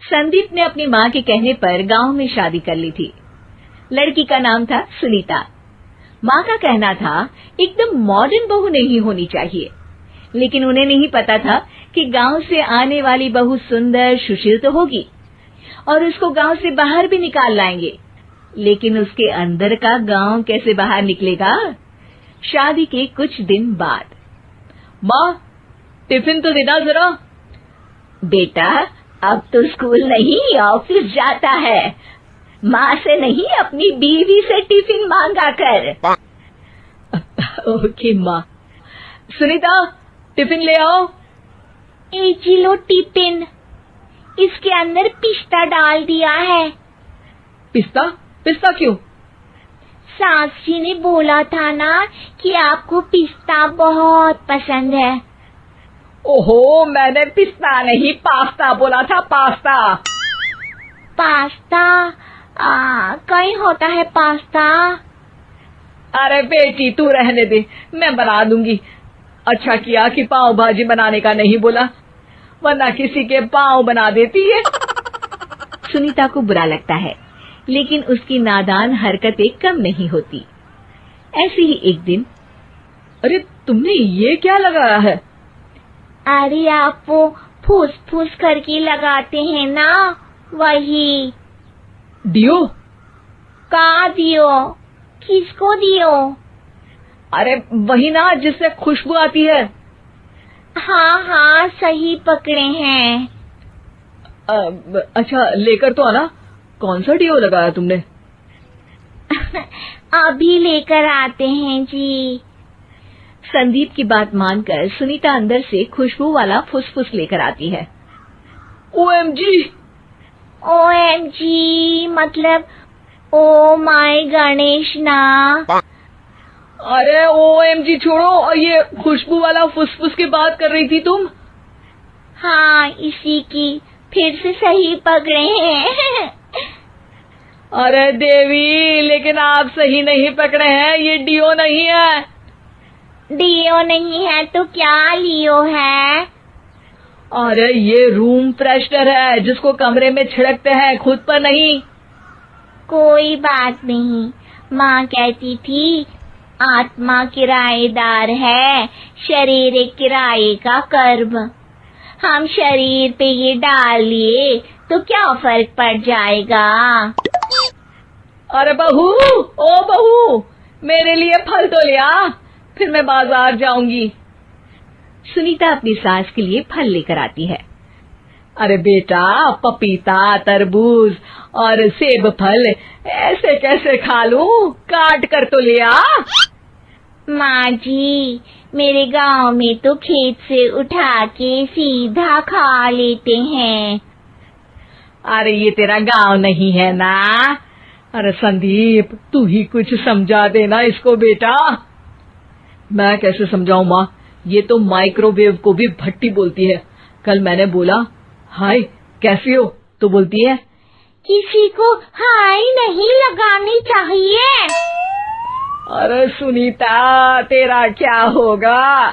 संदीप ने अपनी माँ के कहने पर गांव में शादी कर ली थी। लड़की का नाम था सुनीता। माँ का कहना था एकदम मॉडर्न बहू नहीं होनी चाहिए, लेकिन उन्हें नहीं पता था कि गांव से आने वाली बहू सुंदर सुशील तो होगी और उसको गांव से बाहर भी निकाल लाएंगे, लेकिन उसके अंदर का गांव कैसे बाहर निकलेगा। शादी के कुछ दिन बाद, माँ टिफिन तो देना जरा। बेटा अब तो स्कूल नहीं ऑफिस जाता है, माँ से नहीं अपनी बीवी से टिफिन मांगा कर। ओके माँ। सुनीता टिफिन ले आओ। जी लो टिफिन, इसके अंदर पिस्ता डाल दिया है। पिस्ता? पिस्ता क्यों? सास जी ने बोला था ना कि आपको पिस्ता बहुत पसंद है। ओहो, मैंने पिस्ता नहीं पास्ता बोला था, पास्ता। पास्ता? कहीं होता है पास्ता? अरे बेटी तू रहने दे, मैं बना दूंगी। अच्छा किया कि पाव भाजी बनाने का नहीं बोला, वरना किसी के पाव बना देती है। सुनीता को बुरा लगता है, लेकिन उसकी नादान हरकतें कम नहीं होती। ऐसे ही एक दिन, अरे तुमने ये क्या लगाया है? अरे आप वो फूस फूस करके लगाते हैं ना, वही। डियो? का दियो? किसको दियो? अरे वही ना जिससे खुशबू आती है। हाँ सही पकड़े हैं। अच्छा लेकर तो आना। कौन सा डियो लगाया तुमने? अभी लेकर आते हैं जी। संदीप की बात मानकर सुनीता अंदर से खुशबू वाला फुसफुस लेकर आती है। ओएमजी! ओएमजी मतलब ओ माय गणेश ना। अरे ओएमजी छोड़ो, और ये खुशबू वाला फुसफुस की बात कर रही थी तुम? हाँ इसी की, फिर से सही पकड़े हैं। अरे देवी, लेकिन आप सही नहीं पकड़े हैं, ये डियो नहीं है। डियो नहीं है तो क्या लियो है? अरे ये रूम फ्रेशनर है, जिसको कमरे में छिड़कते हैं, खुद पर नहीं। कोई बात नहीं, माँ कहती थी आत्मा किराएदार है, शरीर एक किराए का कर्म। हम शरीर पे ये डाल लिए तो क्या फर्क पड़ जाएगा। अरे बहू, ओ बहू, मेरे लिए फल तो ले आ, फिर मैं बाजार जाऊंगी। सुनीता अपनी सास के लिए फल लेकर आती है। अरे बेटा, पपीता, तरबूज और सेब फल ऐसे कैसे खा लूं? काट कर तो ले आ। माँ जी, मेरे गांव में तो खेत से उठा के सीधा खा लेते हैं। अरे ये तेरा गांव नहीं है ना। अरे संदीप, तू ही कुछ समझा देना इसको बेटा। मैं कैसे समझाऊं माँ, ये तो माइक्रोवेव को भी भट्टी बोलती है। कल मैंने बोला हाय कैसी हो, तो बोलती है किसी को हाय नहीं लगानी चाहिए। अरे सुनीता, तेरा क्या होगा?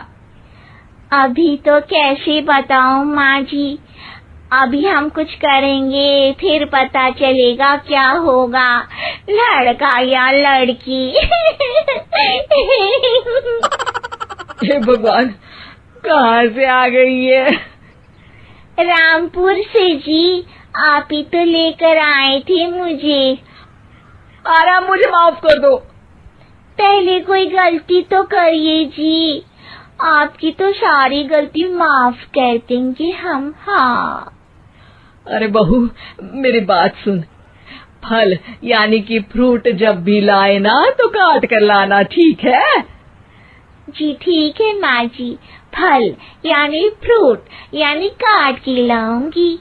अभी तो कैसे बताऊं माँ जी, अभी हम कुछ करेंगे फिर पता चलेगा क्या होगा, लड़का या लड़की। हे भगवान, कहाँ से आ गई है? रामपुर से जी, आप ही तो लेकर आए थे मुझे। अरे मुझे माफ कर दो। पहले कोई गलती तो करिए जी, आपकी तो सारी गलती माफ कर देंगे हम। हाँ अरे बहू, मेरी बात सुन। फल यानी कि फ्रूट जब भी लाए ना तो काट कर लाना, ठीक है? जी ठीक है माँ जी, फल यानी फ्रूट यानी काट के लाऊंगी।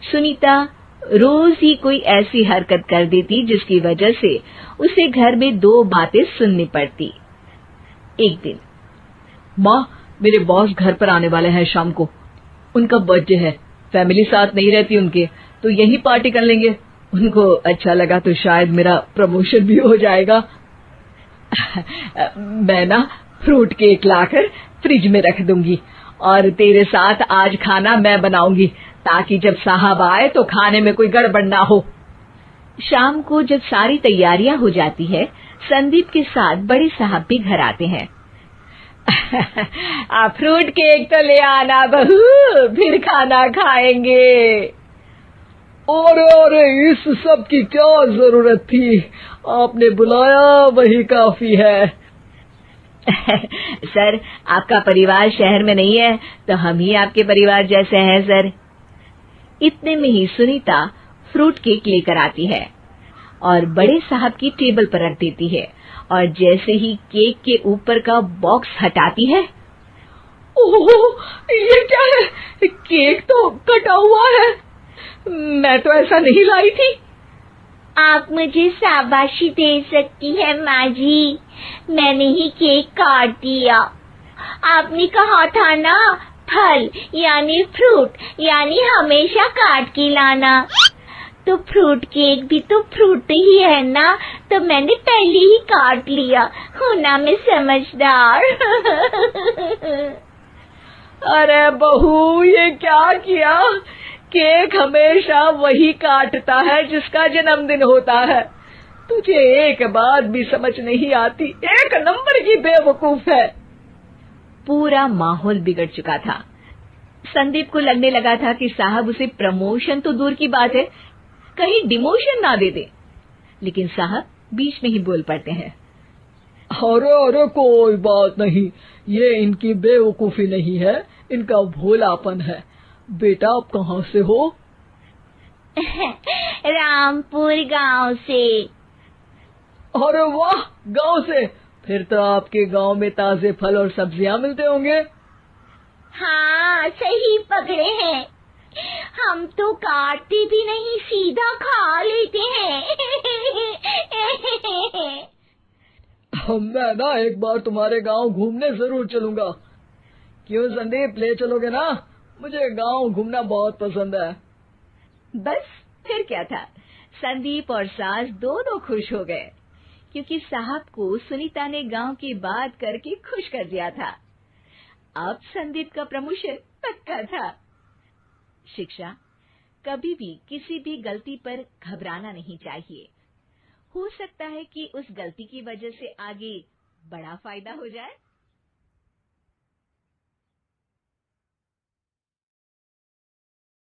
सुनीता रोज ही कोई ऐसी हरकत कर देती जिसकी वजह से उसे घर में दो बातें सुननी पड़ती। एक दिन, माँ मेरे बॉस घर पर आने वाले हैं शाम को, उनका बर्थडे है, फैमिली साथ नहीं रहती उनके, तो यही पार्टी कर लेंगे। उनको अच्छा लगा तो शायद मेरा प्रमोशन भी हो जाएगा। मैं ना फ्रूट केक लाकर फ्रिज में रख दूंगी और तेरे साथ आज खाना मैं बनाऊंगी, ताकि जब साहब आए तो खाने में कोई गड़बड़ ना हो। शाम को जब सारी तैयारियां हो जाती है, संदीप के साथ बड़े साहब भी घर आते हैं। फ्रूट केक तो ले आना बहू, फिर खाना खाएंगे। अरे इस सब की क्या जरूरत थी, आपने बुलाया वही काफी है। सर, आपका परिवार शहर में नहीं है तो हम ही आपके परिवार जैसे हैं सर। इतने में ही सुनीता फ्रूट केक लेकर आती है और बड़े साहब की टेबल पर रख देती है, और जैसे ही केक के ऊपर का बॉक्स हटाती है, ओह, ये क्या है? केक तो कटा हुआ है, मैं तो ऐसा नहीं लाई थी। आप मुझे शाबाशी दे सकती है माँ जी, मैंने ही केक काट दिया। आपने कहा था ना, फल यानी फ्रूट यानी हमेशा काट के लाना, तो फ्रूट केक भी तो फ्रूट ही है ना, तो मैंने पहले ही काट लिया। हूँ ना मैं समझदार। अरे बहू, ये क्या किया? केक हमेशा वही काटता है जिसका जन्मदिन होता है। तुझे एक बात भी समझ नहीं आती, एक नंबर की बेवकूफ है। पूरा माहौल बिगड़ चुका था। संदीप को लगने लगा था कि साहब उसे प्रमोशन तो दूर की बात है, कहीं डिमोशन ना दे दे, लेकिन साहब बीच में ही बोल पड़ते हैं। अरे कोई बात नहीं, ये इनकी बेवकूफी नहीं है, इनका भोलापन है। बेटा, आप कहाँ से हो? रामपुर गांव से। अरे वाह, गांव से? फिर तो आपके गांव में ताजे फल और सब्जियां मिलते होंगे। हाँ, सही पकड़े हैं। हम तो काटते भी नहीं, सीधा खा लेते हैं। मैं ना एक बार तुम्हारे गांव घूमने जरूर चलूंगा। क्यों संदीप, ले चलोगे ना? मुझे गांव घूमना बहुत पसंद है। बस फिर क्या था, संदीप और सास दोनों खुश हो गए, क्योंकि साहब को सुनीता ने गांव की बात करके खुश कर दिया था। अब संदीप का प्रमोशन पक्का था। शिक्षा, कभी भी किसी भी गलती पर घबराना नहीं चाहिए। हो सकता है कि उस गलती की वजह से आगे बड़ा फायदा हो जाए।